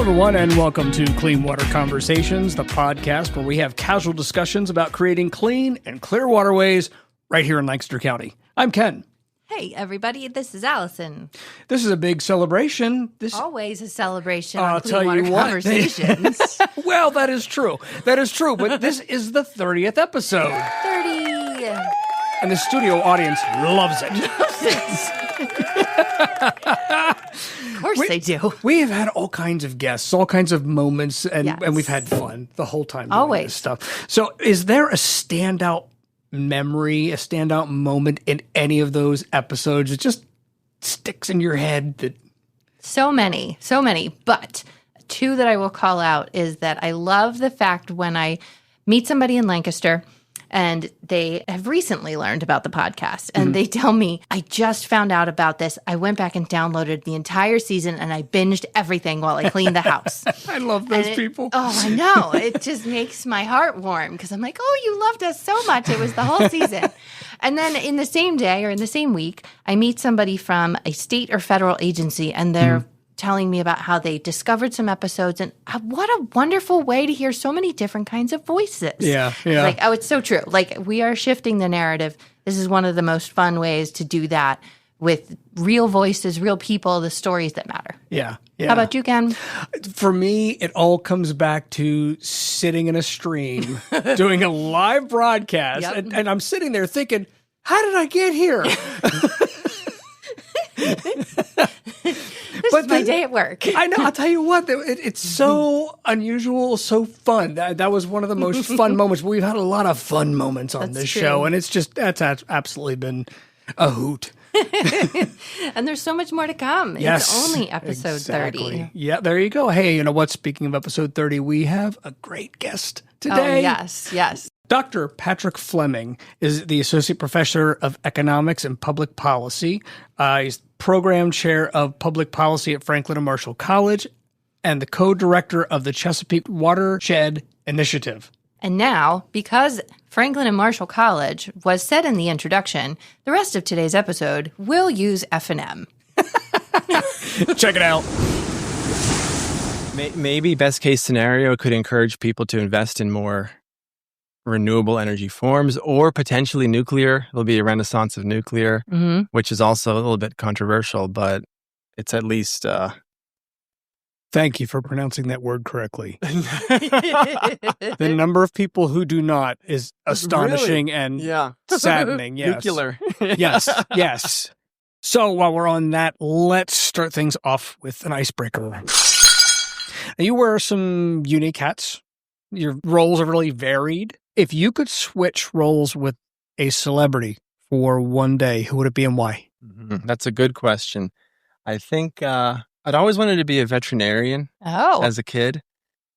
everyone, and welcome to Clean Water Conversations, the podcast where we have casual discussions about creating clean and clear waterways right here in Lancaster County. I'm Ken. Hey, everybody, this is Allison. This is a big celebration. Always a celebration I'll on tell Clean Water you what. Conversations. Well, that is true. That is true, but this is the 30th episode. 30. And the studio audience loves it. Of course they do. We have had all kinds of guests, all kinds of moments, and, Yes. and we've had fun the whole time doing Always. this stuff. So is there a standout memory, a standout moment in any of those episodes? It just sticks in your head that... So many. But two that I will call out is that I love the fact when I meet somebody in Lancaster and they have recently learned about the podcast and they tell me, I just found out about this. I went back and downloaded the entire season and I binged everything while I cleaned the house. I love those people. Oh, I know. It just makes my heart warm because I'm like, oh, you loved us so much. It was the whole season. And then in the same day or in the same week, I meet somebody from a state or federal agency and they're telling me about how they discovered some episodes. And what a wonderful way to hear so many different kinds of voices. Yeah. Like, oh, it's so true. Like, we are shifting the narrative. This is one of the most fun ways to do that with real voices, real people, the stories that matter. Yeah. How about you, Ken? For me, it all comes back to sitting in a stream, doing a live broadcast, Yep. and I'm sitting there thinking, how did I get here? This is my day at work. I know. I'll tell you what. It's so unusual, so fun. That was one of the most fun moments. But we've had a lot of fun moments on this show, and that's absolutely been a hoot. And there's so much more to come. Yes, It's only episode exactly. 30. Yeah, there you go. Hey, you know what? Speaking of episode 30, we have a great guest Oh, today. yes. Dr. Patrick Fleming is the Associate Professor of Economics and Public Policy. He's Program Chair of Public Policy at Franklin and Marshall College and the Co-Director of the Chesapeake Watershed Initiative. And now, because Franklin and Marshall College was said in the introduction, the rest of today's episode will use F&M. Check it out. Maybe best case scenario could encourage people to invest in more renewable energy forms or potentially nuclear. There'll be a renaissance of nuclear, which is also a little bit controversial, but it's at least... Thank you for pronouncing that word correctly. The number of people who do not is astonishing and saddening. Yes. Nuclear. Yes. So while we're on that, let's start things off with an icebreaker. Now, you wear some unique hats. Your roles are really varied. If you could switch roles with a celebrity for one day, who would it be and why? That's a good question. I think I'd always wanted to be a veterinarian as a kid.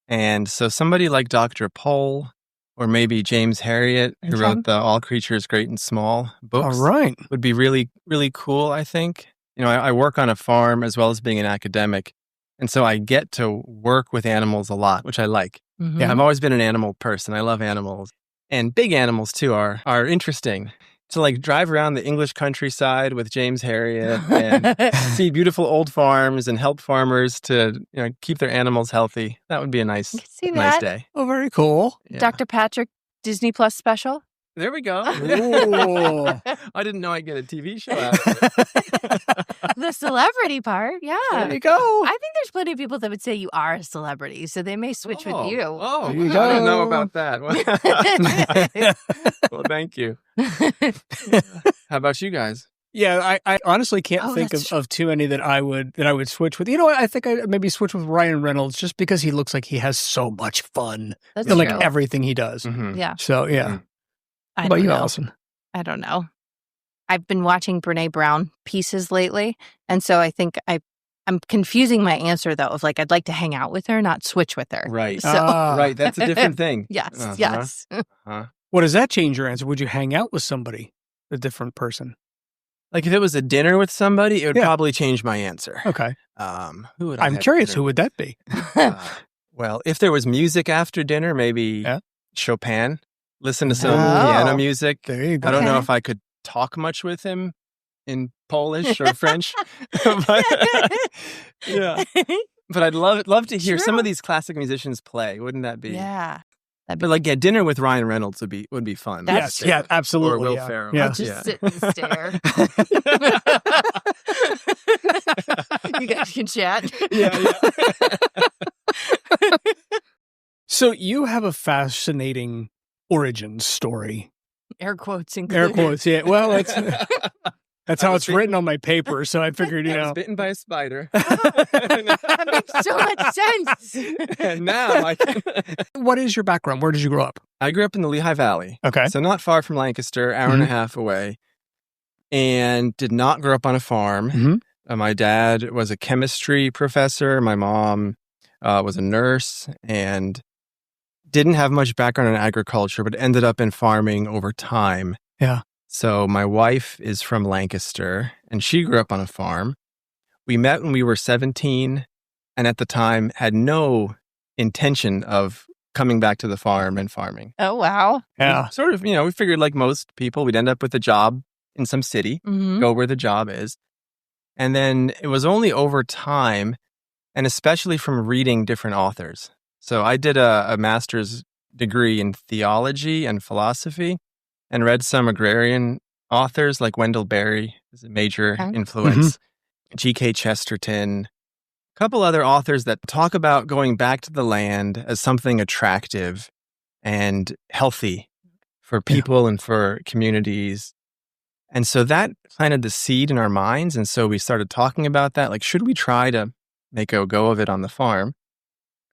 And so somebody like Dr. Pohl or maybe James Herriot, who wrote the All Creatures Great and Small books, All right. would be really, really cool, I think. You know, I work on a farm as well as being an academic. And so I get to work with animals a lot, which I like. Yeah, I've always been an animal person. I love animals. And big animals, too, are interesting. To like drive around the English countryside with James Herriot and see beautiful old farms and help farmers to keep their animals healthy. That would be a nice day. Oh, very cool. Yeah. Dr. Patrick Disney Plus special. There we go. Ooh. I didn't know I'd get a TV show out of it. The celebrity part, yeah. There you go. I think there's plenty of people that would say you are a celebrity, so they may switch with you. Oh, There you I go. don't know about that. Well, thank you. How about you guys? Yeah, I honestly can't think that's of too many that I would switch with. You know what? I think I'd maybe switch with Ryan Reynolds just because he looks like he has so much fun That's in like true. everything he does. Mhm. Yeah. So, yeah. Mhm. How I about don't you, know. Allison? I don't know. I've been watching Brene Brown pieces lately, and so I think I'm confusing my answer, though, of like I'd like to hang out with her, not switch with her. Right. So, Right. That's a different thing. yes, Uh-huh. yes. What does that change your answer? Would you hang out with somebody, a different person? Like if it was a dinner with somebody, it would Yeah. probably change my answer. Okay. Who would I I'm have curious, dinner who would that be? Well, if there was music after dinner, maybe Yeah. Chopin. Listen to some Oh. piano music. There you go. I don't know Okay. if I could talk much with him in Polish or French. But, yeah. But I'd love to hear some True. of these classic musicians play. Wouldn't that be? Yeah. But like, dinner with Ryan Reynolds would be fun. That's Yes, yeah, absolutely. Or Will yeah. Ferrell. Yeah. I'll just sit and stare. You guys can chat. Yeah. So you have a fascinating origin story. Air quotes Air included. quotes, yeah. Well, that's how it's written on my paper. So I figured, I was bitten by a spider. That makes so much sense. And now I can... What is your background? Where did you grow up? I grew up in the Lehigh Valley. Okay. So not far from Lancaster, hour and a half away. And did not grow up on a farm. Mm-hmm. My dad was a chemistry professor. My mom was a nurse and didn't have much background in agriculture, but ended up in farming over time. Yeah. So my wife is from Lancaster, and she grew up on a farm. We met when we were 17, and at the time had no intention of coming back to the farm and farming. Oh, wow. Yeah. We sort of, we figured like most people, we'd end up with a job in some city, Mm-hmm. go where the job is. And then it was only over time, and especially from reading different authors. So I did a master's degree in theology and philosophy and read some agrarian authors like Wendell Berry is a major influence, G.K. Chesterton, a couple other authors that talk about going back to the land as something attractive and healthy for people and for communities. And so that planted the seed in our minds. And so we started talking about that. Like, should we try to make a go of it on the farm?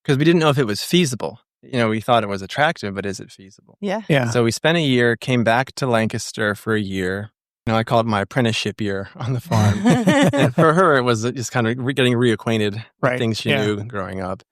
Because we didn't know if it was feasible. We thought it was attractive, but is it feasible? Yeah. Yeah. So we spent a year, came back to Lancaster for a year. I call it my apprenticeship year on the farm. And for her, it was just kind of getting reacquainted with things she knew growing up.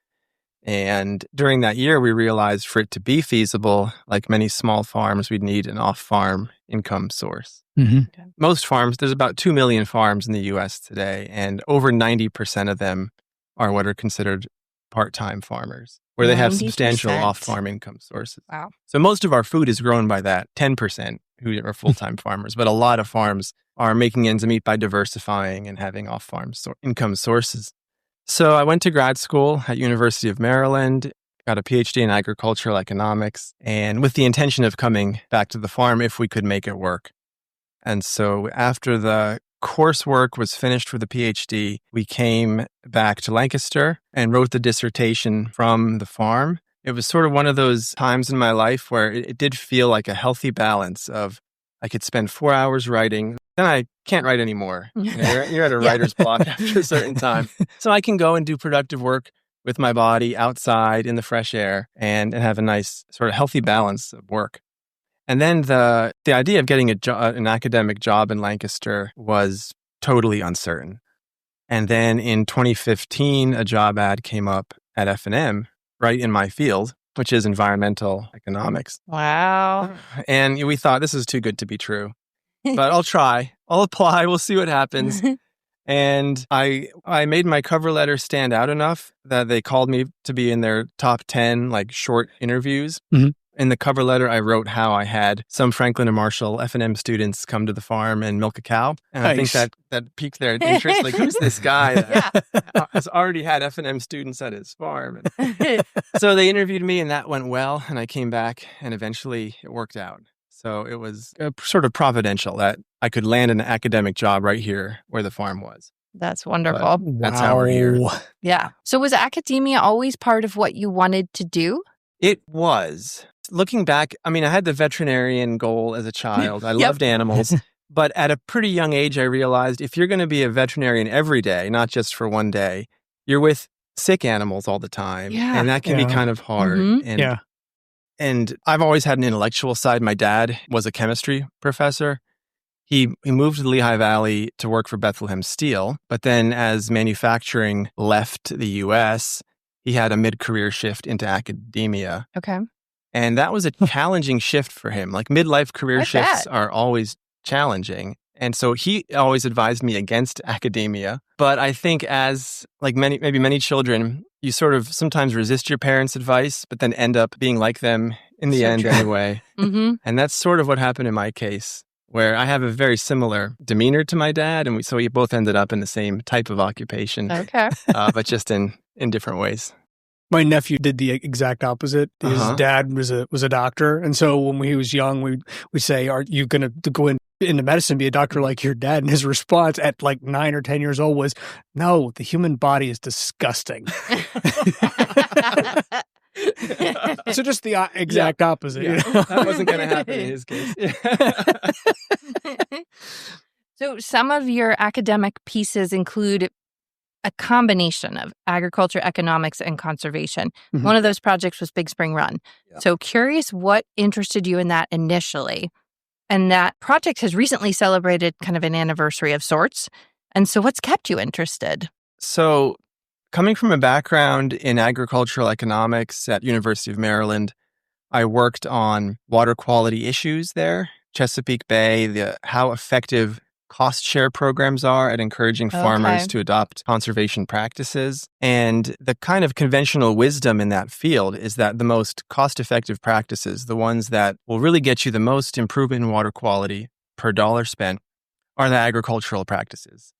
And during that year, we realized for it to be feasible, like many small farms, we'd need an off-farm income source. Mm-hmm. Most farms, there's about 2 million farms in the U.S. today, and over 90% of them are what are considered part-time farmers, where they have substantial 90%. off-farm income sources. Wow. So most of our food is grown by that 10% who are full-time farmers, but a lot of farms are making ends meet by diversifying and having off-farm income sources. So I went to grad school at University of Maryland, got a PhD in agricultural economics, and with the intention of coming back to the farm if we could make it work. And so after the coursework was finished for the PhD, we came back to Lancaster and wrote the dissertation from the farm. It was sort of one of those times in my life where it did feel like a healthy balance of I could spend 4 hours writing, then I can't write anymore. You're at a writer's block after a certain time. So I can go and do productive work with my body outside in the fresh air and have a nice sort of healthy balance of work. And then the idea of getting an academic job in Lancaster was totally uncertain. And then in 2015, a job ad came up at F&M right in my field, which is environmental economics. Wow. And we thought this is too good to be true, but I'll try. I'll apply. We'll see what happens. And I made my cover letter stand out enough that they called me to be in their top 10 like short interviews. Mm-hmm. In the cover letter, I wrote how I had some Franklin and Marshall F&M students come to the farm and milk a cow. And I think that piqued their interest. Like, who's this guy that has already had F&M students at his farm? And so they interviewed me and that went well. And I came back and eventually it worked out. So it was sort of providential that I could land an academic job right here where the farm was. That's wonderful. That's how we're here. Yeah. So was academia always part of what you wanted to do? It was. Looking back, I mean, I had the veterinarian goal as a child. I loved animals. But at a pretty young age, I realized if you're going to be a veterinarian every day, not just for one day, you're with sick animals all the time. Yeah. And that can be kind of hard. Mm-hmm. And I've always had an intellectual side. My dad was a chemistry professor. He moved to the Lehigh Valley to work for Bethlehem Steel. But then as manufacturing left the U.S., he had a mid-career shift into academia. Okay. And that was a challenging shift for him. Like midlife career shifts are always challenging. And so he always advised me against academia. But I think as like many children, you sort of sometimes resist your parents' advice, but then end up being like them in the end anyway. Mm-hmm. And that's sort of what happened in my case, where I have a very similar demeanor to my dad. And so we both ended up in the same type of occupation. Okay. But just in in different ways. My nephew did the exact opposite. His dad was a doctor, and so when he was young, we say, "Are you going to go into medicine, be a doctor like your dad?" And his response at like 9 or 10 years old was, "No, the human body is disgusting." So just the exact opposite. Yeah. You know? That wasn't going to happen in his case. So some of your academic pieces include a combination of agriculture, economics, and conservation. Mm-hmm. One of those projects was Big Spring Run. Yeah. So curious what interested you in that initially. And that project has recently celebrated kind of an anniversary of sorts. And so what's kept you interested? So coming from a background in agricultural economics at University of Maryland, I worked on water quality issues there, Chesapeake Bay, how effective cost share programs are at encouraging farmers to adopt conservation practices. And the kind of conventional wisdom in that field is that the most cost-effective practices, the ones that will really get you the most improvement in water quality per dollar spent, are the agricultural practices.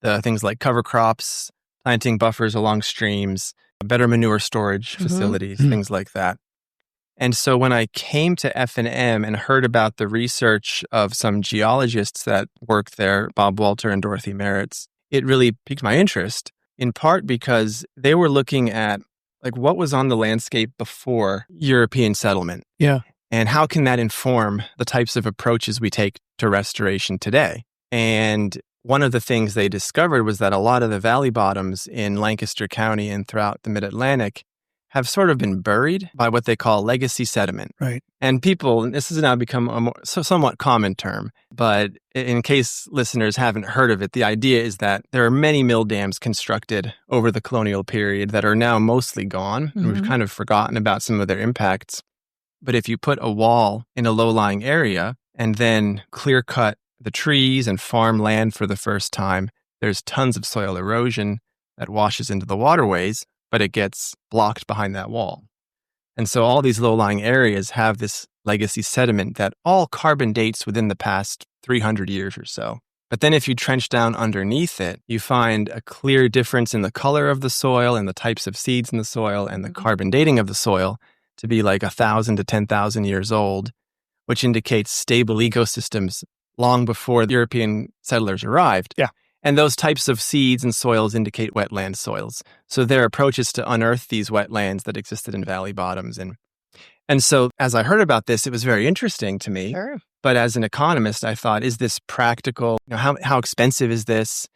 The things like cover crops, planting buffers along streams, better manure storage facilities, things like that. And so when I came to F&M and heard about the research of some geologists that work there, Bob Walter and Dorothy Merritz, it really piqued my interest, in part because they were looking at like what was on the landscape before European settlement. Yeah. And how can that inform the types of approaches we take to restoration today? And one of the things they discovered was that a lot of the valley bottoms in Lancaster County and throughout the mid-Atlantic have sort of been buried by what they call legacy sediment. Right. And people, this has now become a somewhat common term, but in case listeners haven't heard of it, the idea is that there are many mill dams constructed over the colonial period that are now mostly gone. And we've kind of forgotten about some of their impacts. But if you put a wall in a low-lying area and then clear cut the trees and farm land for the first time, there's tons of soil erosion that washes into the waterways, but it gets blocked behind that wall. And so all these low-lying areas have this legacy sediment that all carbon dates within the past 300 years or so. But then if you trench down underneath it, you find a clear difference in the color of the soil and the types of seeds in the soil and the carbon dating of the soil to be like 1,000 to 10,000 years old, which indicates stable ecosystems long before the European settlers arrived. Yeah. And those types of seeds and soils indicate wetland soils. So their approach is to unearth these wetlands that existed in valley bottoms. And so as I heard about this, it was very interesting to me. Sure. But as an economist, I thought, is this practical? How expensive is this?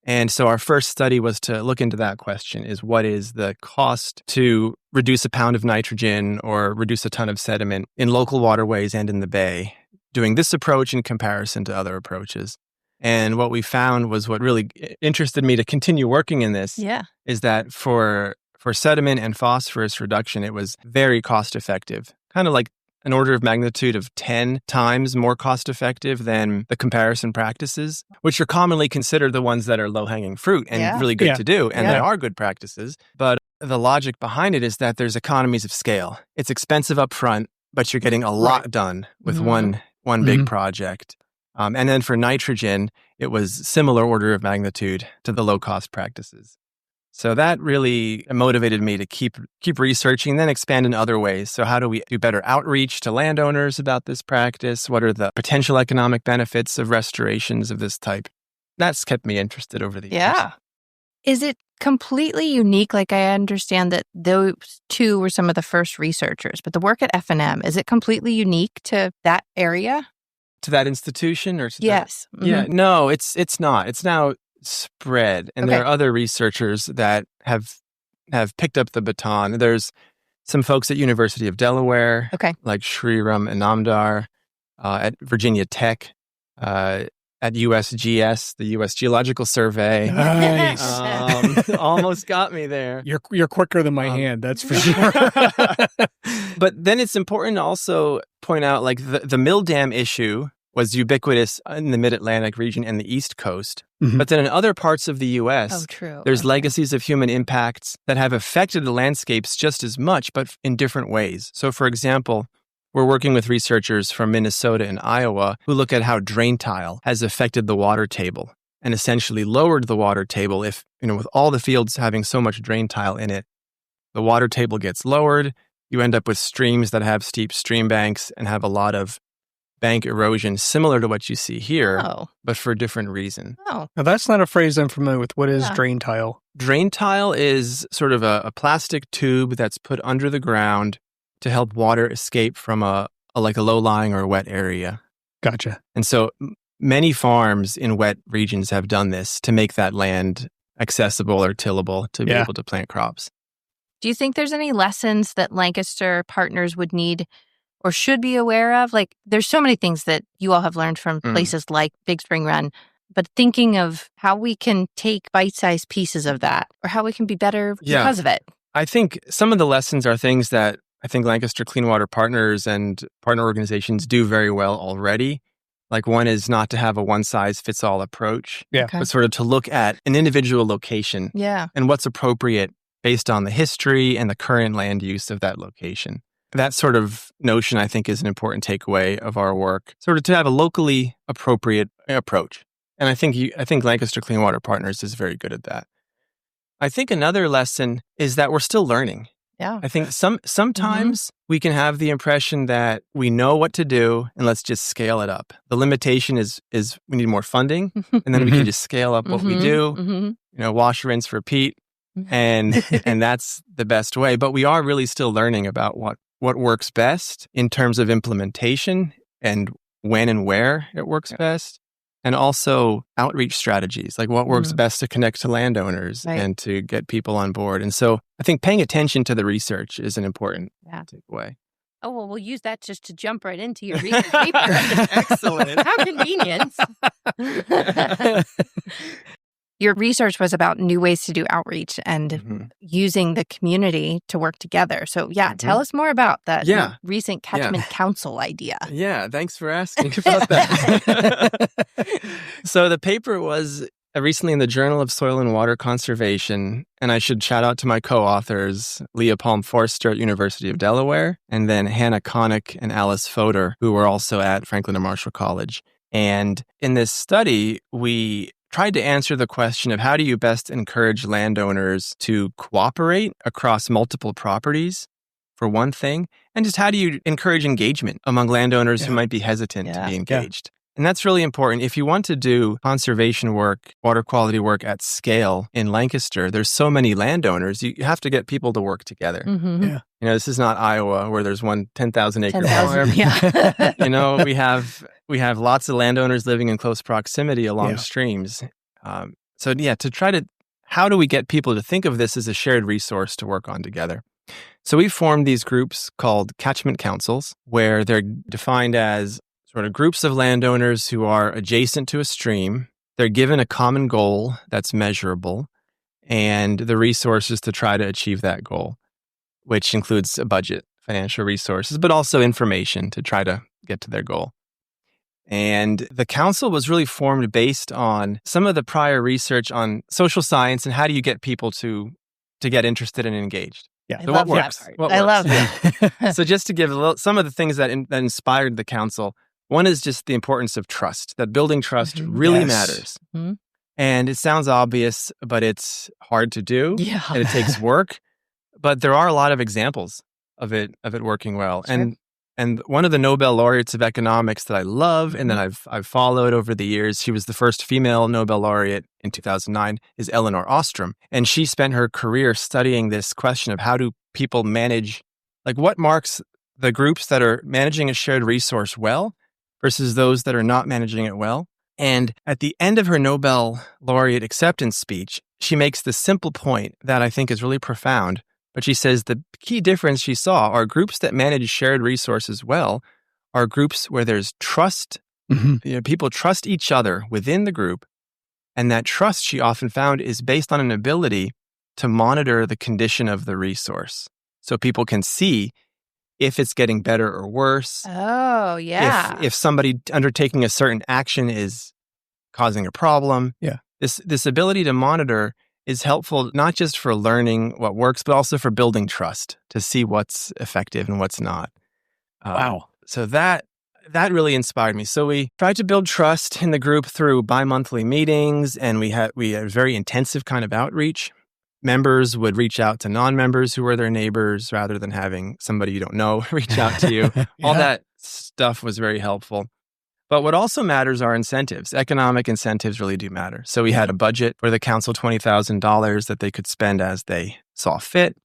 And so our first study was to look into that question, is what is the cost to reduce a pound of nitrogen or reduce a ton of sediment in local waterways and in the bay, doing this approach in comparison to other approaches. And what we found was what really interested me to continue working in this is that for sediment and phosphorus reduction, it was very cost effective, kind of like an order of magnitude of 10 times more cost effective than the comparison practices, which are commonly considered the ones that are low-hanging fruit and really good to do. And they are good practices. But the logic behind it is that there's economies of scale. It's expensive up front, but you're getting a lot done with one big project. And then for nitrogen, it was similar order of magnitude to the low-cost practices. So that really motivated me to keep researching, then expand in other ways. So how do we do better outreach to landowners about this practice? What are the potential economic benefits of restorations of this type? That's kept me interested over the years. Yeah. Is it completely unique? Like, I understand that those two were some of the first researchers, but the work at F&M, is it completely unique to that area? To that institution? Or to yes. Yeah, no, it's not. It's now spread. And there are other researchers that have picked up the baton. There's some folks at University of Delaware, like Sriram Inamdar, at Virginia Tech, at USGS, the U.S. Geological Survey. Nice. Almost got me there. You're quicker than my hand, that's for sure. But then it's important to also point out, like, the mill dam issue was ubiquitous in the Mid-Atlantic region and the East Coast. But then in other parts of the U.S., there's legacies of human impacts that have affected the landscapes just as much, but in different ways. So, for example, we're working with researchers from Minnesota and Iowa who look at how drain tile has affected the water table. and essentially lowered the water table. If, with all the fields having so much drain tile in it, the water table gets lowered. You end up with streams that have steep stream banks and have a lot of bank erosion, similar to what you see here, but for a different reason. Now, that's not a phrase I'm familiar with. What is drain tile? Drain tile is sort of a plastic tube that's put under the ground to help water escape from a low-lying or wet area. Gotcha. And so many farms in wet regions have done this to make that land accessible or tillable to be able to plant crops. Do you think there's any lessons that Lancaster partners would need or should be aware of? Like, there's so many things that you all have learned from places like Big Spring Run, but thinking of how we can take bite-sized pieces of that or how we can be better because of it. I think some of the lessons are things that I think Lancaster Clean Water Partners and partner organizations do very well already. Like, one is not to have a one-size-fits-all approach, but sort of to look at an individual location and what's appropriate based on the history and the current land use of that location. That sort of notion, I think, is an important takeaway of our work, sort of to have a locally appropriate approach. And I think Lancaster Clean Water Partners is very good at that. I think another lesson is that we're still learning. Yeah. I think sometimes we can have the impression that we know what to do and let's just scale it up. The limitation is we need more funding, and then we can just scale up what we do. Wash, rinse, repeat, and that's the best way. But we are really still learning about what works best in terms of implementation and when and where it works best. And also outreach strategies, like what works best to connect to landowners and to get people on board. And so I think paying attention to the research is an important takeaway. Oh, well, we'll use that just to jump right into your research paper. Excellent. How convenient. Your research was about new ways to do outreach and using the community to work together. So, tell us more about that recent Catchment Council idea. Yeah, thanks for asking about that. So the paper was recently in the Journal of Soil and Water Conservation, and I should shout out to my co-authors, Leah Palm-Forster at University of Delaware, and then Hannah Connick and Alice Fodor, who were also at Franklin and Marshall College. And in this study, we tried to answer the question of how do you best encourage landowners to cooperate across multiple properties, for one thing, and just how do you encourage engagement among landowners who might be hesitant to be engaged. And that's really important. If you want to do conservation work, water quality work at scale in Lancaster, there's so many landowners, you have to get people to work together. This is not Iowa where there's one 10,000 acre farm. We have lots of landowners living in close proximity along streams. How do we get people to think of this as a shared resource to work on together? So we formed these groups called catchment councils, where they're defined as sort of groups of landowners who are adjacent to a stream. They're given a common goal that's measurable and the resources to try to achieve that goal, which includes a budget, financial resources, but also information to try to get to their goal. And the council was really formed based on some of the prior research on social science and how do you get people to get interested and engaged. Yeah, so what works? I love that. So just to give some of the things that inspired the council, one is just the importance of trust, that building trust really matters. And it sounds obvious, but it's hard to do. Yeah. And it takes work. But there are a lot of examples of it working well. Sure. And one of the Nobel laureates of economics that I love and that I've followed over the years, she was the first female Nobel laureate in 2009, is Elinor Ostrom. And she spent her career studying this question of how do people manage, like what marks the groups that are managing a shared resource well versus those that are not managing it well. And at the end of her Nobel laureate acceptance speech, she makes this simple point that I think is really profound. But she says the key difference she saw are groups that manage shared resources well are groups where there's trust. People trust each other within the group. And that trust, she often found, is based on an ability to monitor the condition of the resource. So people can see if it's getting better or worse. Oh, yeah. If somebody undertaking a certain action is causing a problem. Yeah. This ability to monitor is helpful not just for learning what works, but also for building trust to see what's effective and what's not. Wow. So that that really inspired me. So we tried to build trust in the group through bi-monthly meetings, and we had a very intensive kind of outreach. Members would reach out to non-members who were their neighbors rather than having somebody you don't know reach out to you. All that stuff was very helpful. But what also matters are incentives. Economic incentives really do matter. So we had a budget for the council, $20,000 that they could spend as they saw fit.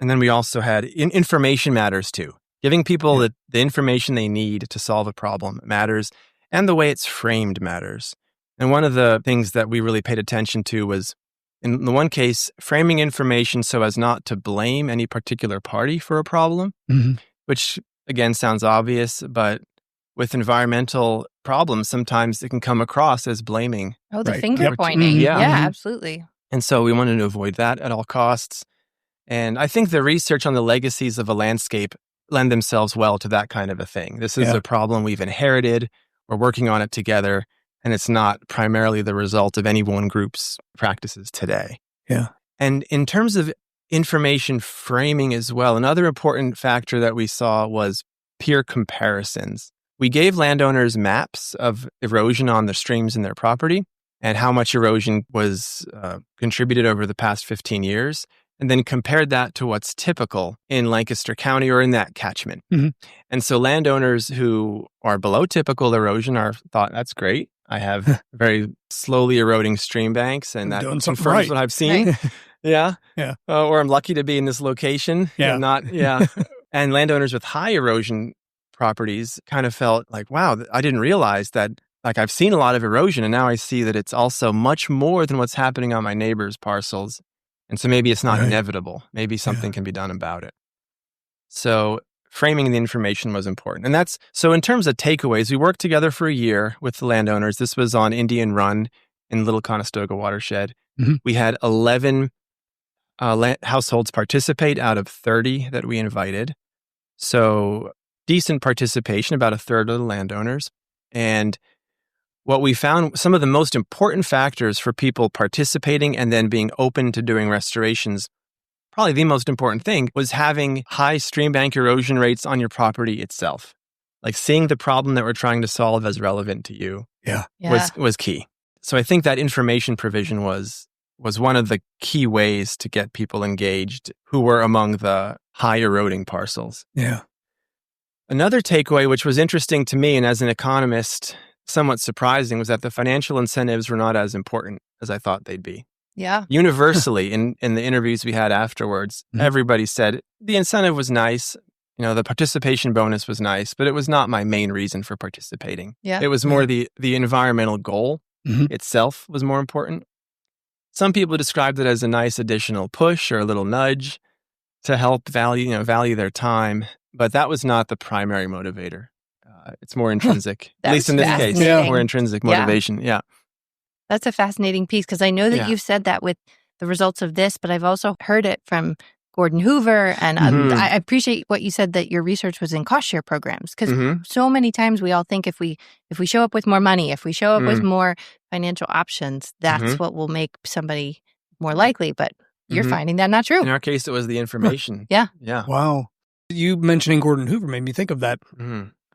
And then we also had information matters too. Giving people the information they need to solve a problem matters, and the way it's framed matters. And one of the things that we really paid attention to was, in the one case, framing information so as not to blame any particular party for a problem, which again sounds obvious, but with environmental problems, sometimes it can come across as blaming. Oh, the finger pointing. Yeah, absolutely. And so we wanted to avoid that at all costs. And I think the research on the legacies of a landscape lend themselves well to that kind of a thing. This is a problem we've inherited. We're working on it together. And it's not primarily the result of any one group's practices today. Yeah. And in terms of information framing as well, another important factor that we saw was peer comparisons. We gave landowners maps of erosion on the streams in their property and how much erosion was contributed over the past 15 years, and then compared that to what's typical in Lancaster County or in that catchment. And so landowners who are below typical erosion thought, that's great. I have very slowly eroding stream banks, and that confirms what I've seen. Right? Or I'm lucky to be in this location. And and landowners with high erosion properties kind of felt like, wow, I didn't realize that. Like, I've seen a lot of erosion, and now I see that it's also much more than what's happening on my neighbor's parcels. And so maybe it's not inevitable. Maybe something can be done about it. So framing the information was important. And so in terms of takeaways, we worked together for a year with the landowners. This was on Indian Run in Little Conestoga Watershed. We had 11 households participate out of 30 that we invited. So decent participation, about a third of the landowners. And what we found, some of the most important factors for people participating and then being open to doing restorations, probably the most important thing, was having high stream bank erosion rates on your property itself. Like seeing the problem that we're trying to solve as relevant to you was key. So I think that information provision was one of the key ways to get people engaged who were among the high eroding parcels. Yeah. Another takeaway, which was interesting to me and as an economist, somewhat surprising, was that the financial incentives were not as important as I thought they'd be. Yeah. Universally, in the interviews we had afterwards, everybody said the incentive was nice. You know, the participation bonus was nice, but it was not my main reason for participating. Yeah. It was more the environmental goal itself was more important. Some people described it as a nice additional push or a little nudge to help value their time, but that was not the primary motivator. It's more intrinsic, at least in this case, more intrinsic motivation. Yeah. That's a fascinating piece, because I know that you've said that with the results of this, but I've also heard it from Gordon Hoover. And I appreciate what you said, that your research was in cost share programs, because so many times we all think if we show up with more money, if we show up with more financial options, that's what will make somebody more likely. But you're finding that not true. In our case, it was the information. Yeah. Wow. You mentioning Gordon Hoover made me think of that.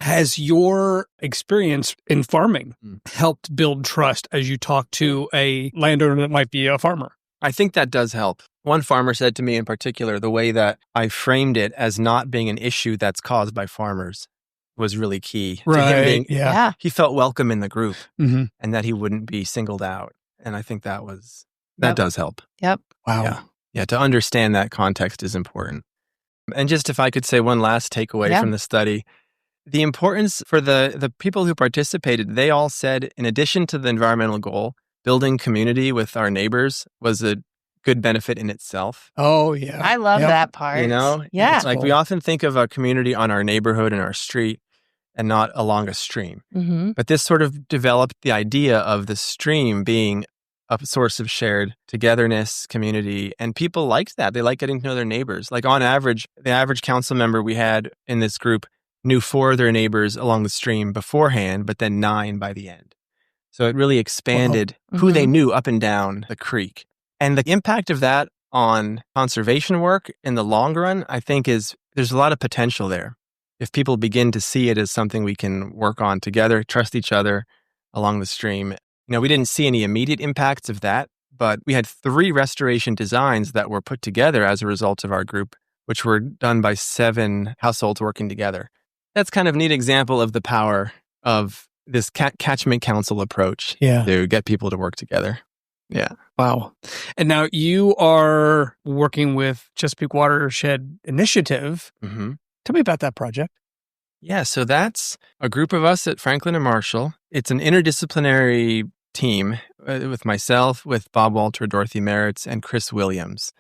Has your experience in farming helped build trust as you talk to a landowner that might be a farmer? I think that does help. One farmer said to me in particular, the way that I framed it as not being an issue that's caused by farmers was really key. Right. He felt welcome in the group and that he wouldn't be singled out. And I think that does help. Yep. Wow. Yeah. To understand that context is important. And just if I could say one last takeaway from the study, the importance for the people who participated, they all said, in addition to the environmental goal, building community with our neighbors was a good benefit in itself. Oh, yeah. I love that part. You know? Yeah. It's like we often think of a community on our neighborhood and our street and not along a stream. But this sort of developed the idea of the stream being a source of shared togetherness, community, and people liked that. They like getting to know their neighbors. Like on average, the average council member we had in this group knew 4 of their neighbors along the stream beforehand, but then 9 by the end. So it really expanded who they knew up and down the creek. And the impact of that on conservation work in the long run, I think there's a lot of potential there. if people begin to see it as something we can work on together, trust each other along the stream. We didn't see any immediate impacts of that, but we had 3 restoration designs that were put together as a result of our group, which were done by 7 households working together. That's kind of a neat example of the power of this catchment council approach to get people to work together. Yeah. Wow. And now you are working with Chesapeake Watershed Initiative. Mm-hmm. Tell me about that project. Yeah, so that's a group of us at Franklin and Marshall. It's an interdisciplinary team with myself, with Bob Walter, Dorothy Merritz, and Chris Williams,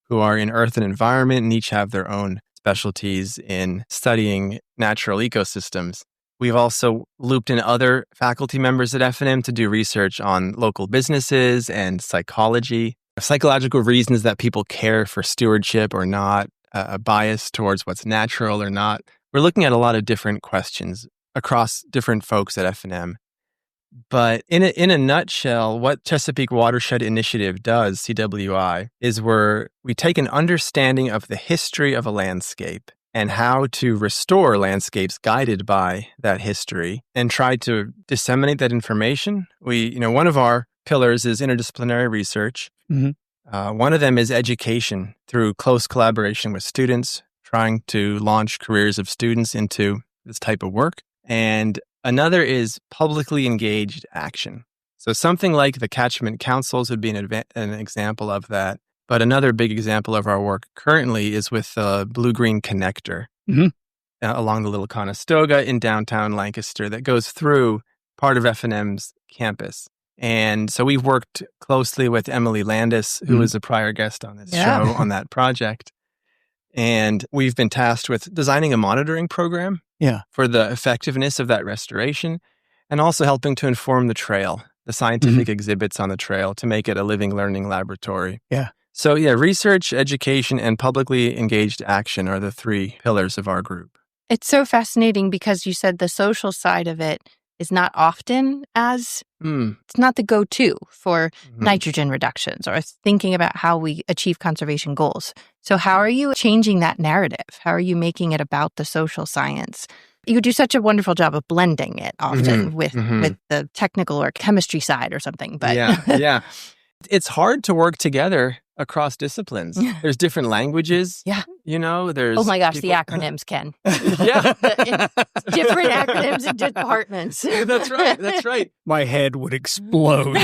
who are in earth and environment and each have their own specialties in studying natural ecosystems. We've also looped in other faculty members at F&M to do research on local businesses and psychology, psychological reasons that people care for stewardship or not, a bias towards what's natural or not. We're looking at a lot of different questions across different folks at F&M. But in a nutshell, what Chesapeake Watershed Initiative does, CWI, is we take an understanding of the history of a landscape and how to restore landscapes guided by that history and try to disseminate that information. One of our pillars is interdisciplinary research. Mm-hmm. One of them is education through close collaboration with students, trying to launch careers of students into this type of work. And another is publicly engaged action. So something like the catchment councils would be an example of that. But another big example of our work currently is with the Blue-Green Connector along the Little Conestoga in downtown Lancaster that goes through part of F&M's campus. And so we've worked closely with Emily Landis, who was a prior guest on this show on that project. And we've been tasked with designing a monitoring program for the effectiveness of that restoration and also helping to inform the trail, the scientific exhibits on the trail to make it a living learning laboratory. Yeah. So research, education, and publicly engaged action are the 3 pillars of our group. It's so fascinating because you said the social side of it is not often as, it's not the go-to for nitrogen reductions or thinking about how we achieve conservation goals. So how are you changing that narrative? How are you making it about the social science? You do such a wonderful job of blending it often with the technical or chemistry side or something. But Yeah. It's hard to work together across disciplines. There's different languages. Yeah. There's... Oh my gosh, the acronyms, Ken. Yeah. Different acronyms in departments. That's right. My head would explode.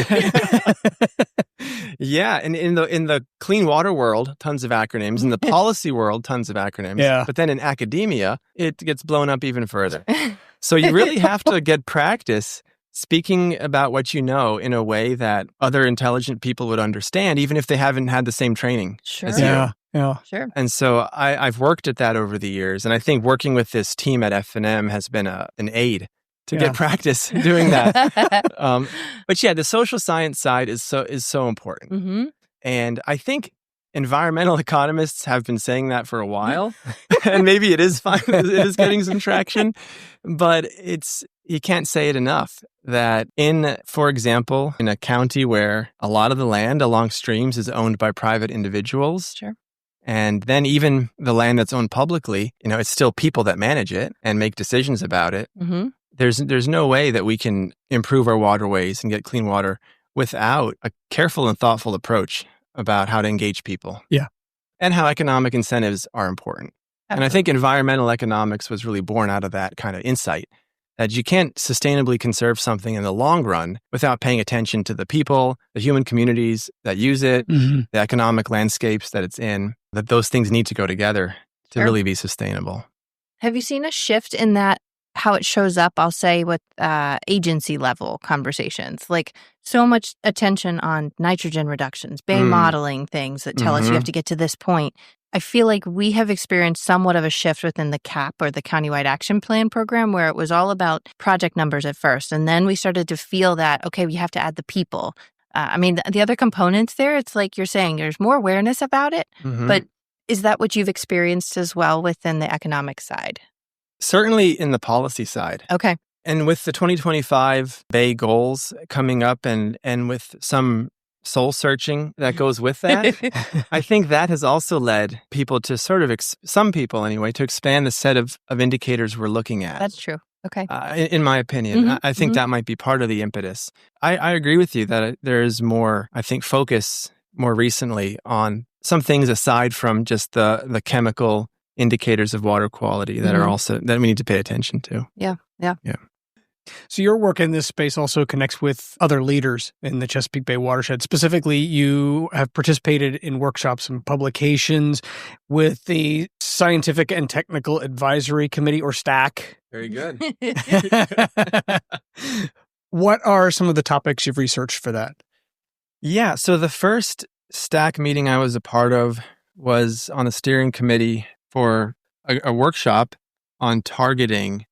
Yeah, and in the clean water world, tons of acronyms. In the policy world, tons of acronyms. Yeah. But then in academia, it gets blown up even further. So you really have to get practice speaking about what you know in a way that other intelligent people would understand, even if they haven't had the same training as you. Yeah. Sure. And so I've worked at that over the years. And I think working with this team at F&M has been an aid to get practice doing that. But the social science side is so important. And I think environmental economists have been saying that for a while, and maybe it is fine. It is getting some traction, but you can't say it enough that for example, in a county where a lot of the land along streams is owned by private individuals. Sure. And then even the land that's owned publicly, it's still people that manage it and make decisions about it. There's no way that we can improve our waterways and get clean water without a careful and thoughtful approach about how to engage people. Yeah. And how economic incentives are important. Absolutely. And I think environmental economics was really born out of that kind of insight, that you can't sustainably conserve something in the long run without paying attention to the people, the human communities that use it, the economic landscapes that it's in, that those things need to go together to really be sustainable. Have you seen a shift in that, how it shows up, I'll say, with agency level conversations? Like so much attention on nitrogen reductions, bay modeling things that tell us you have to get to this point. I feel like we have experienced somewhat of a shift within the CAP or the Countywide Action Plan program, where it was all about project numbers at first. And then we started to feel that, okay, we have to add the people. The other components there, it's like you're saying, there's more awareness about it. But is that what you've experienced as well within the economic side? Certainly in the policy side. Okay. And with the 2025 Bay goals coming up and with some soul searching that goes with that. I think that has also led people to sort of, some people anyway, to expand the set of indicators we're looking at. That's true. Okay. In my opinion, I think that might be part of the impetus. I agree with you that there is more, I think, focus more recently on some things aside from just the chemical indicators of water quality that are also, that we need to pay attention to. Yeah. So your work in this space also connects with other leaders in the Chesapeake Bay watershed. Specifically, you have participated in workshops and publications with the Scientific and Technical Advisory Committee, or STAC. Very good. What are some of the topics you've researched for that? Yeah, so the first STAC meeting I was a part of was on the steering committee for a workshop on targeting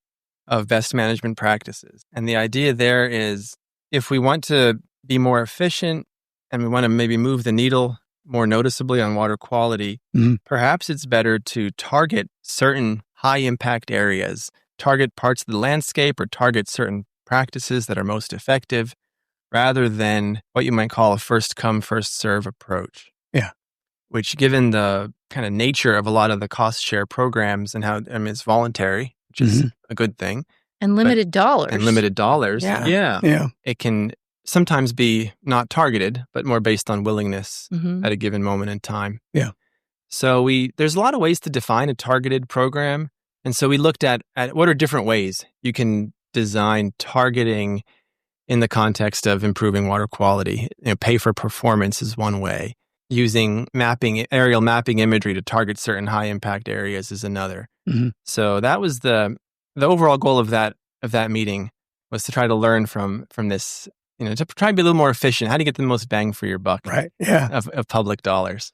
of best management practices. And the idea there is, if we want to be more efficient and we want to maybe move the needle more noticeably on water quality, perhaps it's better to target certain high impact areas, target parts of the landscape, or target certain practices that are most effective, rather than what you might call a first come, first serve approach. Yeah. Which, given the kind of nature of a lot of the cost share programs and how, it's voluntary, which is a good thing. And limited dollars. Yeah. It can sometimes be not targeted, but more based on willingness at a given moment in time. Yeah. So there's a lot of ways to define a targeted program. And so we looked at what are different ways you can design targeting in the context of improving water quality. Pay for performance is one way. Using aerial mapping imagery to target certain high impact areas is another. So that was the overall goal of that meeting, was to try to learn from this, to try to be a little more efficient. How do you get the most bang for your buck of public dollars?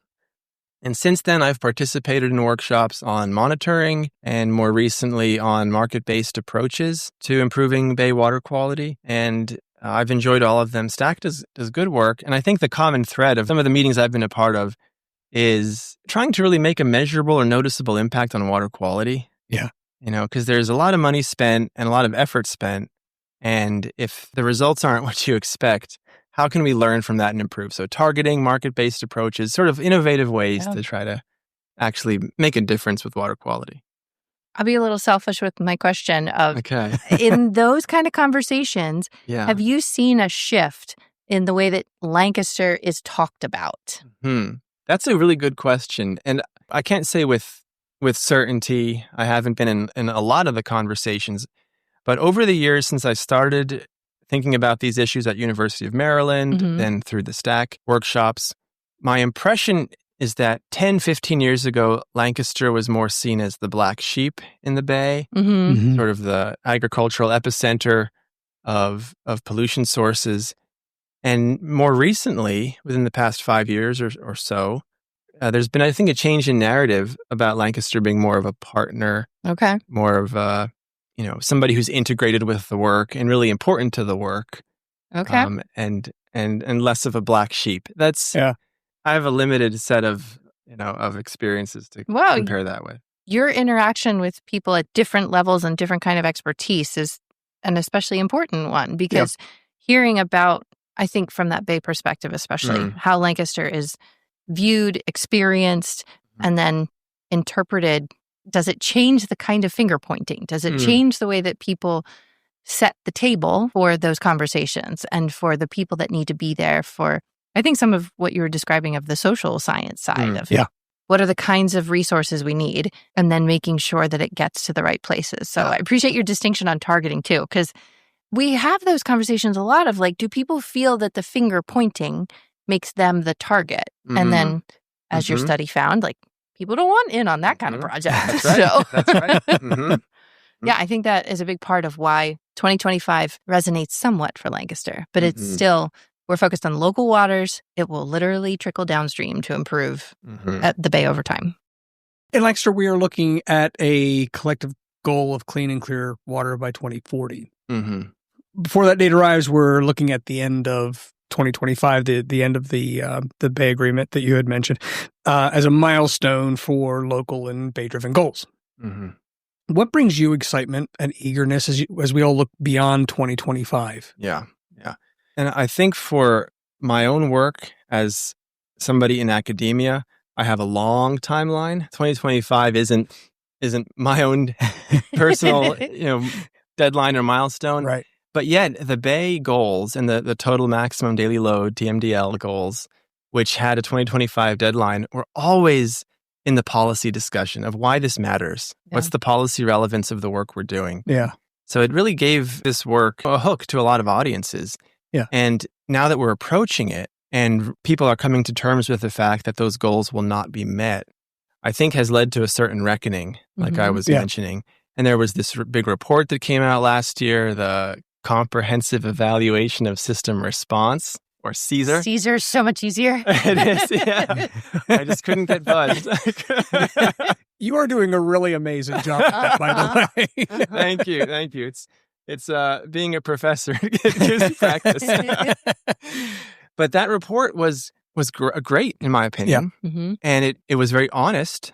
And since then, I've participated in workshops on monitoring and more recently on market-based approaches to improving bay water quality. And I've enjoyed all of them. STAC does good work. And I think the common thread of some of the meetings I've been a part of is trying to really make a measurable or noticeable impact on water quality. Yeah. Because there's a lot of money spent and a lot of effort spent. And if the results aren't what you expect, how can we learn from that and improve? So targeting market-based approaches, sort of innovative ways to try to actually make a difference with water quality. I'll be a little selfish with my question of, in those kind of conversations, have you seen a shift in the way that Lancaster is talked about? That's a really good question. And I can't say with certainty. I haven't been in a lot of the conversations. But over the years since I started thinking about these issues at University of Maryland, then through the STAC workshops, my impression is that 10, 15 years ago, Lancaster was more seen as the black sheep in the Bay, sort of the agricultural epicenter of pollution sources. And more recently, within the past 5 years or so, there's been, I think, a change in narrative about Lancaster being more of a partner, more of a, somebody who's integrated with the work and really important to the work, and less of a black sheep. That's I have a limited set of of experiences to compare that with. Your interaction with people at different levels and different kind of expertise is an especially important one, because hearing about, I think from that Bay perspective especially, how Lancaster is viewed, experienced, and then interpreted. Does it change the kind of finger pointing? Does it change the way that people set the table for those conversations and for the people that need to be there for, I think, some of what you were describing of the social science side of what are the kinds of resources we need, and then making sure that it gets to the right places. So I appreciate your distinction on targeting too, because we have those conversations a lot of like, do people feel that the finger pointing makes them the target? And then, as your study found, like, people don't want in on that kind of project. That's right. So, That's right. Yeah, I think that is a big part of why 2025 resonates somewhat for Lancaster, but it's still, we're focused on local waters. It will literally trickle downstream to improve at the Bay over time. In Lancaster, we are looking at a collective goal of clean and clear water by 2040. Before that date arrives, we're looking at the end of 2025, the end of the Bay Agreement that you had mentioned, as a milestone for local and Bay-driven goals. What brings you excitement and eagerness as we all look beyond 2025? Yeah. And I think for my own work as somebody in academia, I have a long timeline. 2025 isn't my own personal, deadline or milestone. Right. But yet the Bay goals and the total maximum daily load, TMDL goals, which had a 2025 deadline, were always in the policy discussion of why this matters. Yeah. What's the policy relevance of the work we're doing? Yeah. So it really gave this work a hook to a lot of audiences. Yeah. And now that we're approaching it and people are coming to terms with the fact that those goals will not be met, I think has led to a certain reckoning, like I was mentioning. And there was this big report that came out last year, the Comprehensive Evaluation of System Response, or CESAR. CESAR's so much easier. It is, yeah. I just couldn't get buzzed. You are doing a really amazing job at that, by the way. Thank you. It's being a professor gives practice. But that report was great, in my opinion. Yeah. Mm-hmm. And it was very honest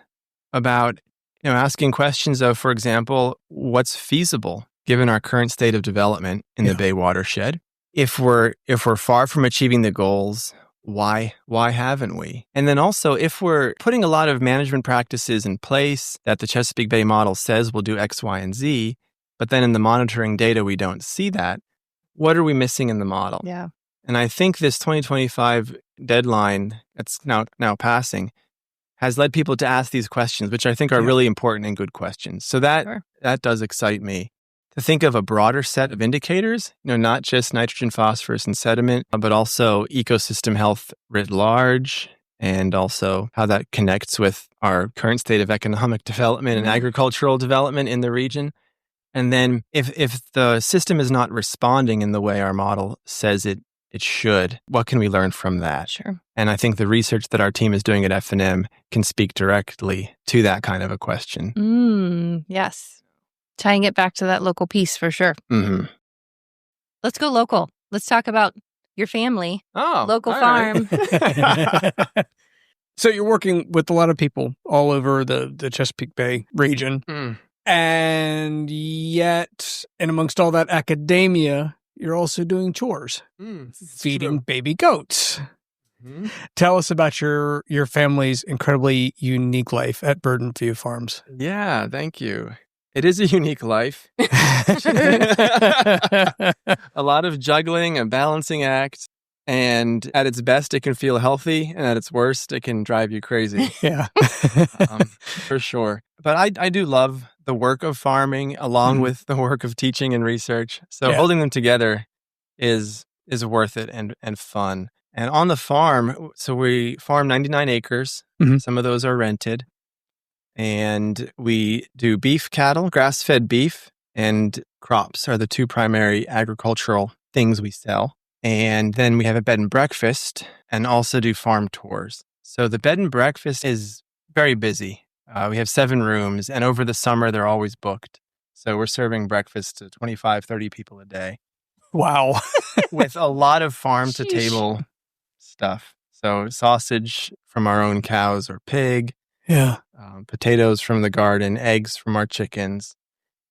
about asking questions of, for example, what's feasible given our current state of development in the Bay watershed. If we're far from achieving the goals, why haven't we? And then also, if we're putting a lot of management practices in place that the Chesapeake Bay model says will do X, Y, and Z, but then in the monitoring data we don't see that, what are we missing in the model? Yeah. And I think this 2025 deadline that's now passing has led people to ask these questions, which I think are really important and good questions. So that does excite me. To think of a broader set of indicators, not just nitrogen, phosphorus, and sediment, but also ecosystem health writ large, and also how that connects with our current state of economic development and agricultural development in the region. And then if the system is not responding in the way our model says it should, what can we learn from that? Sure. And I think the research that our team is doing at F&M can speak directly to that kind of a question. Yes. Tying it back to that local piece for sure. Mm-hmm. Let's go local. Let's talk about your family. Oh, local all farm. Right. So you're working with a lot of people all over the Chesapeake Bay region. And yet, and amongst all that academia, you're also doing chores, feeding baby goats. Tell us about your family's incredibly unique life at Burden View Farms. Yeah, thank you. It is a unique life. A lot of juggling and balancing act. And at its best, it can feel healthy. And at its worst, it can drive you crazy. Yeah. For sure. But I do love the work of farming along with the work of teaching and research. So holding them together is worth it and fun. And on the farm, so we farm 99 acres. Some of those are rented. And we do beef cattle, grass-fed beef, and crops are the two primary agricultural things we sell. And then we have a bed and breakfast and also do farm tours. So the bed and breakfast is very busy. We have 7 rooms, and over the summer, they're always booked. So we're serving breakfast to 25, 30 people a day. Wow. With a lot of farm-to-table stuff. So sausage from our own cows or pig. Yeah. Potatoes from the garden, eggs from our chickens.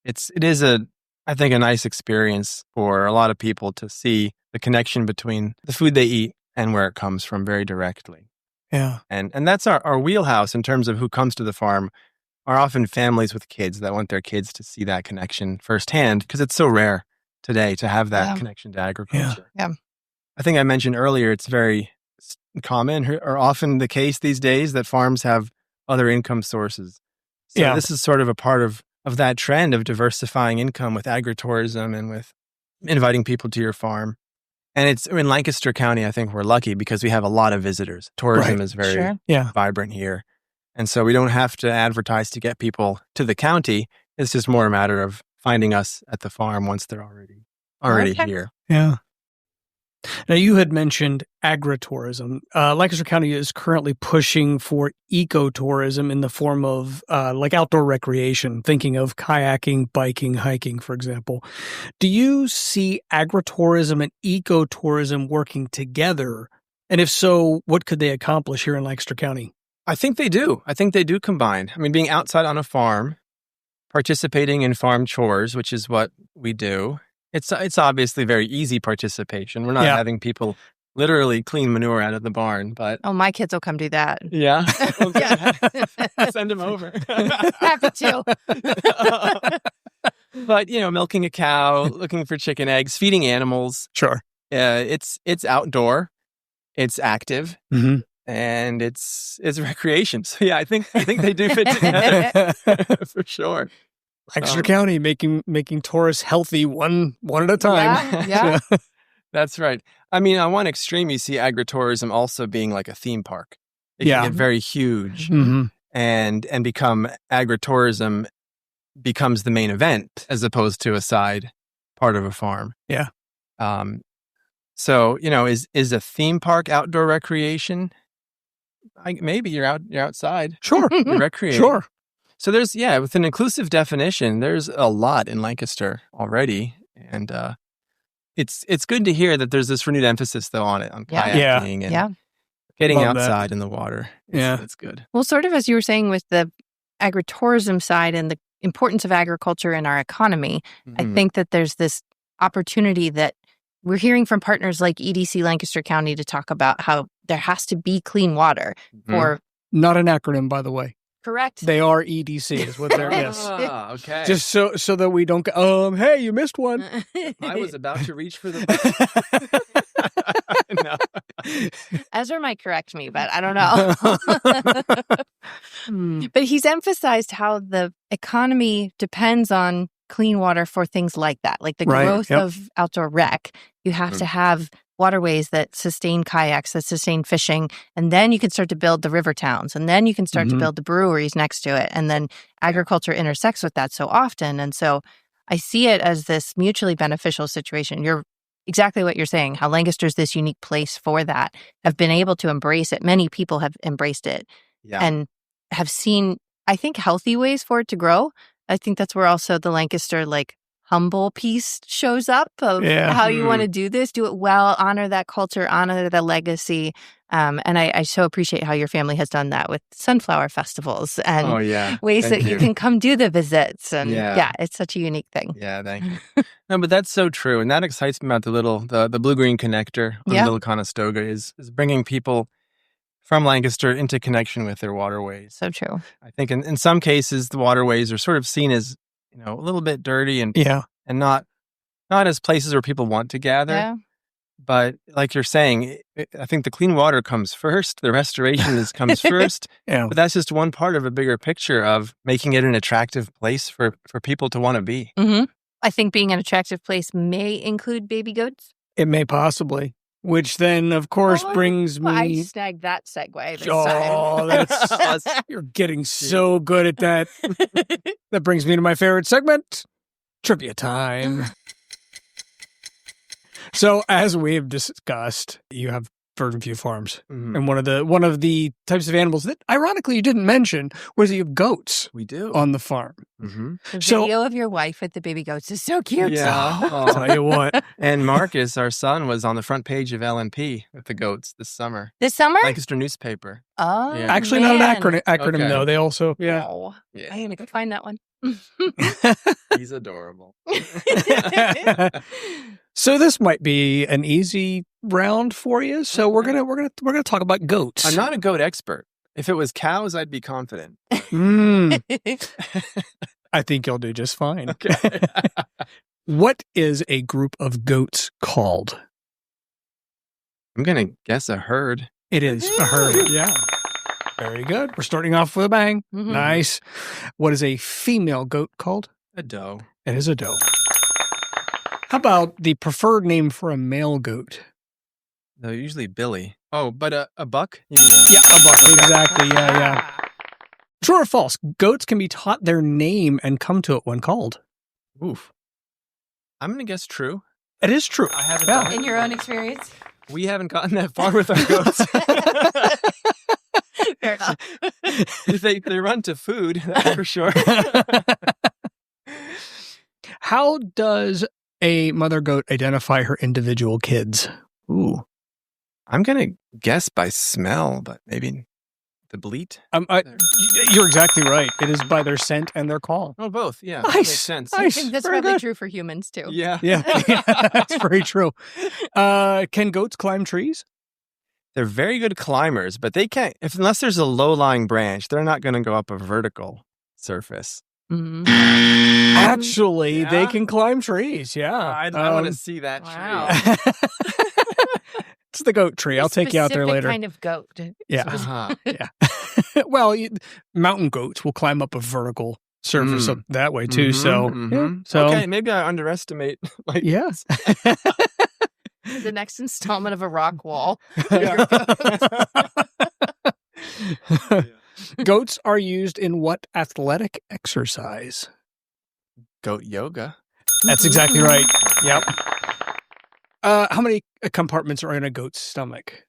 It is I think a nice experience for a lot of people to see the connection between the food they eat and where it comes from very directly. Yeah. And that's our wheelhouse in terms of who comes to the farm are often families with kids that want their kids to see that connection firsthand because it's so rare today to have that connection to agriculture. Yeah. I think I mentioned earlier, it's very common or often the case these days that farms have other income sources. So this is sort of a part of that trend of diversifying income with agritourism and with inviting people to your farm. And it's in Lancaster County, I think we're lucky because we have a lot of visitors. Tourism is very vibrant here. And so we don't have to advertise to get people to the county. It's just more a matter of finding us at the farm once they're already here. Yeah. Now, you had mentioned agritourism. Lancaster County is currently pushing for ecotourism in the form of like outdoor recreation, thinking of kayaking, biking, hiking, for example. Do you see agritourism and ecotourism working together? And if so, what could they accomplish here in Lancaster County? I think they do. I think they do combine. I mean, being outside on a farm, participating in farm chores, which is what we do. It's obviously very easy participation. We're not having people literally clean manure out of the barn. But Oh, my kids will come do that. yeah, Yeah. send them over. Happy to. But milking a cow, looking for chicken eggs, feeding animals. Sure. It's outdoor, it's active, Mm-hmm. and it's recreation. So yeah, I think they do fit together for sure. Lancaster County making tourists healthy one at a time. Yeah. That's right. I mean, on one extreme, you see agritourism also being like a theme park. It can get very huge Mm-hmm. and become agritourism becomes the main event as opposed to a side part of a farm. Yeah. So, is a theme park outdoor recreation? Maybe you're outside. Sure. You're recreating. Sure. So with an inclusive definition, there's a lot in Lancaster already. And it's good to hear that there's this renewed emphasis, though, on it, on kayaking and getting Love outside in the water. It's good. Well, sort of as you were saying with the agritourism side and the importance of agriculture in our economy, I think that there's this opportunity that we're hearing from partners like EDC Lancaster County to talk about how there has to be clean water for... Not an acronym, by the way. Correct. They are EDC is what they're, yes. Ah, okay. Just so that we don't go, hey, you missed one. I was about to reach for the no. Ezra might correct me, but I don't know. But he's emphasized how the economy depends on clean water for things like that, like the growth of outdoor rec. You have to have waterways that sustain kayaks, that sustain fishing, and then you can start to build the river towns, and then you can start to build the breweries next to it, and then agriculture intersects with that so often. And so I see it as this mutually beneficial situation. You're exactly what you're saying, how Lancaster's this unique place for that, have been able to embrace it. Many people have embraced it and have seen, I think, healthy ways for it to grow. I think that's where also the Lancaster, humble piece shows up of how you want to do this, do it well, honor that culture, honor the legacy. And I so appreciate how your family has done that with sunflower festivals and ways that you can come do the visits. And it's such a unique thing. Yeah, thank you. No, but that's so true. And that excites me about the blue-green connector on Little Conestoga is bringing people from Lancaster into connection with their waterways. So true. I think in some cases, the waterways are sort of seen as a little bit dirty and not as places where people want to gather. Yeah. But like you're saying, I think the clean water comes first. The restoration comes first. But that's just one part of a bigger picture of making it an attractive place for people to want to be. Mm-hmm. I think being an attractive place may include baby goats. It may possibly. Which then, of course, brings me... I snagged that segue this time. That's... You're getting so good at that. That brings me to my favorite segment, Trivia Time. So, as we have discussed, you have Virgin Few Farms. And one of the types of animals that, ironically, you didn't mention was that you have goats. We do. On the farm. The video of your wife with the baby goats is so cute. Yeah. I'll tell you what. And Marcus, our son, was on the front page of LNP with the goats this summer. This summer? Lancaster newspaper. Oh, actually, not an acronym though. They also, Oh, I'm going to go find that one. He's adorable. So this might be an easy round for you. So we're gonna talk about goats. I'm not a goat expert. If it was cows, I'd be confident. I think you'll do just fine. Okay. What is a group of goats called? I'm gonna guess a herd. It is a herd. Yeah. Very good. We're starting off with a bang. Nice. What is a female goat called? A doe. It is a doe. How about the preferred name for a male goat? They're usually Billy. Oh, but a buck? You mean a buck. Exactly. Yeah. True or false? Goats can be taught their name and come to it when called. Oof. I'm going to guess true. It is true. I haven't done it. In your own experience? We haven't gotten that far with our goats. Fair enough. They run to food, that's for sure. How does a mother goat identify her individual kids? Ooh. I'm going to guess by smell, but maybe The bleat? You're exactly right. It is by their scent and their call. Oh, both. Yeah. Nice. That makes sense. I think that's Very probably good. true for humans too. Yeah. Yeah, that's very true. Can goats climb trees? They're very good climbers, but they can't, unless there's a low-lying branch, they're not going to go up a vertical surface. Mhm. Actually, they Yeah? can climb trees. Yeah. I want to see that Wow. tree. It's the goat tree. I'll take you out there Specific later. kind of goat. Yeah. Uh-huh. Well, mountain goats will climb up a vertical surface up that way too. So, yeah. So Okay, maybe I underestimate. yeah. The next installment of a rock wall. Goats are used in what athletic exercise? Goat yoga. That's exactly right. Yep. How many compartments are in a goat's stomach?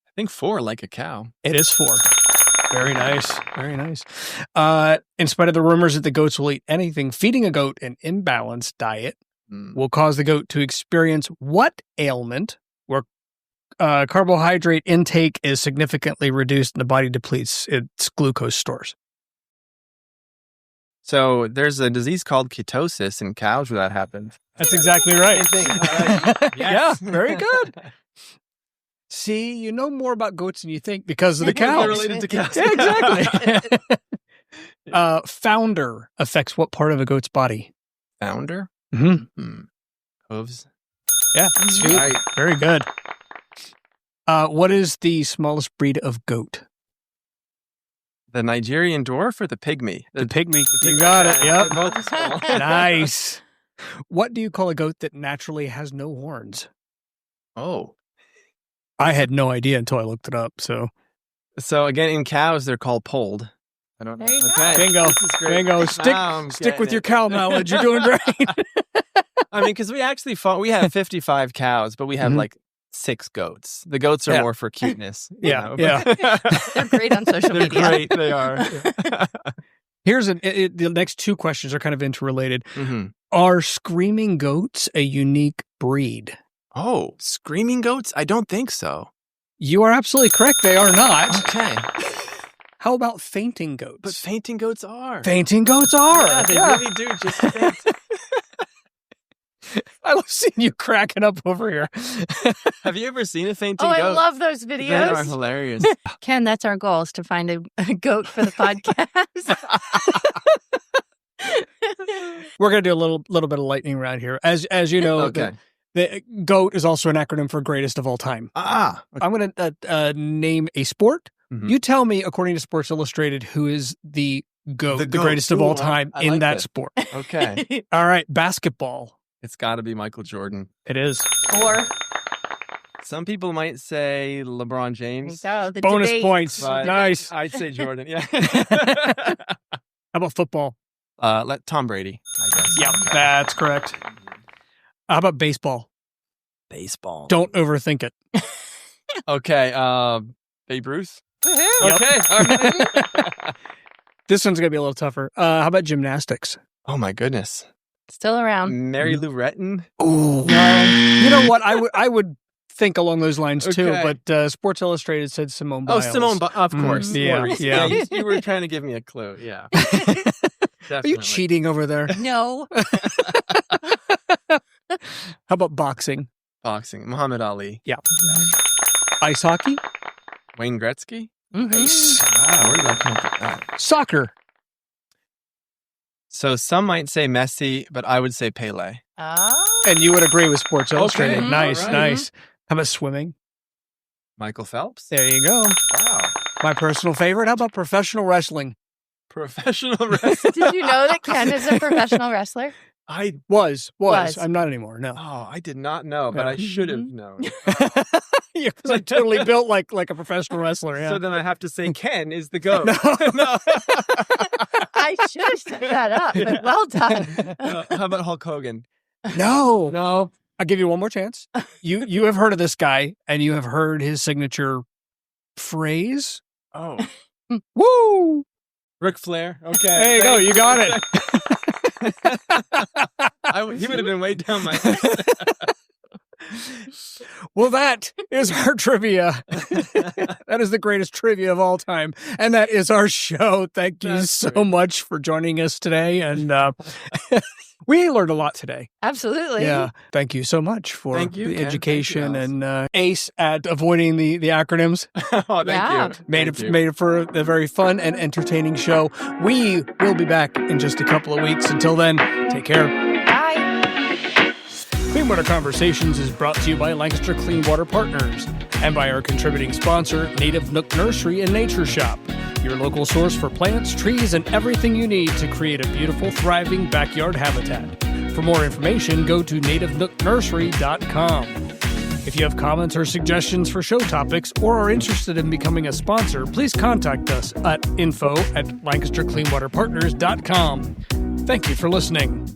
I think 4, like a cow. It is 4. Very nice. Very nice. In spite of the rumors that the goats will eat anything, feeding a goat an imbalanced diet will cause the goat to experience what ailment where carbohydrate intake is significantly reduced and the body depletes its glucose stores? So there's a disease called ketosis in cows where that happens. That's exactly right. Same thing. All right. Yeah, Yes. very good. See, you know more about goats than you think because of the They're cows. related to cows. Yeah, exactly. Founder affects what part of a goat's body? Founder? Mm-hmm. Hooves. Yeah, it's feet. Right. Very good. What is the smallest breed of goat? The Nigerian dwarf or the pygmy? The pygmy. You got it. Yep. They're both small. Nice. What do you call a goat that naturally has no horns? Oh. I had no idea until I looked it up. So So again, in cows, they're called polled. I don't know. There you go. Okay. bingo, This is great. bingo. Now I'm Stick with getting your it. cow knowledge. You're doing great. I mean, because we actually we have 55 cows, but we have Mhm. like 6 goats. The goats are Yeah. more for cuteness. you Yeah, know, yeah. but- They're great on social They're media. great. They are. Here's the next 2 questions are kind of interrelated. Mhm. Are screaming goats a unique breed? Oh, screaming goats? I don't think so. You are absolutely correct. They are not. Okay. How about fainting goats? But fainting goats are. Fainting goats are. Yeah, they Yeah. really do just faint. I love seeing you cracking up over here. Have you ever seen a fainting Oh, I goat? love those They are videos. hilarious. Ken, that's our goal, is to find a goat for the podcast. We're going to do a little bit of lightning round here. As you know, Okay. the GOAT is also an acronym for greatest of all time. Ah. I'm going to name a sport. Mhm. You tell me, according to Sports Illustrated, who is the GOAT, the GOAT. greatest of Ooh, all time I in like that this. sport. Okay. All right, basketball. It's got to be Michael Jordan. It is. Or Some people might say LeBron James. so the Bonus debate. points. But Nice. I'd say Jordan. Yeah. How about football? Let Tom Brady, I guess. Yep, that's correct. How about baseball? Baseball. Don't overthink it. Okay. Babe Ruth. Woohoo. Okay. All right. This one's going to be a little tougher. How about gymnastics? Oh my goodness. Still around. Mary Lou Retton. Oh, you know what? I would think along those lines too, Okay. but Sports Illustrated said Simone Oh, Biles. Simone. Of course. Yeah, More recent. yeah. You were trying to give me a clue. Yeah. Are you Definitely. cheating over there? No. How about boxing? Boxing. Muhammad Ali. Yeah. Ice hockey? Wayne Gretzky. Nice. Wow. Where did I come up with that? Soccer? So some might say Messi, but I would say Pele. Oh. And you would agree with Sports Illustrated. Okay. Nice, All right. nice. How about swimming? Michael Phelps. There you go. Wow. My personal favorite. How about professional wrestling? Professional wrestler. Did you know that Ken is a professional wrestler? I Was. Was. I'm not anymore. No. I did not know, but Yeah. I should have known. Yeah, because I'm totally built like a professional wrestler. Yeah. So then I have to say Ken is the GOAT. No. I should have set that up, but well done. How about Hulk Hogan? No. No. I'll give you one more chance. You have heard of this guy, and you have heard his signature phrase. Oh. Woo! Ric Flair. Okay. There you go. You got it. He would have been way down my Well, that is our trivia. That is the greatest trivia of all time. And that is our show. Thank you so much for joining us today. And we learned a lot today. Absolutely. Yeah. Thank you so much for the education and and Ace at avoiding the acronyms. Oh, thank you. Made it for a very fun and entertaining show. We will be back in just a couple of weeks. Until then, take care. Bye. Clean Water Conversations is brought to you by Lancaster Clean Water Partners and by our contributing sponsor, Native Nook Nursery and Nature Shop, your local source for plants, trees, and everything you need to create a beautiful, thriving backyard habitat. For more information, go to nativenooknursery.com. If you have comments or suggestions for show topics or are interested in becoming a sponsor, please contact us at info@lancastercleanwaterpartners.com. Thank you for listening.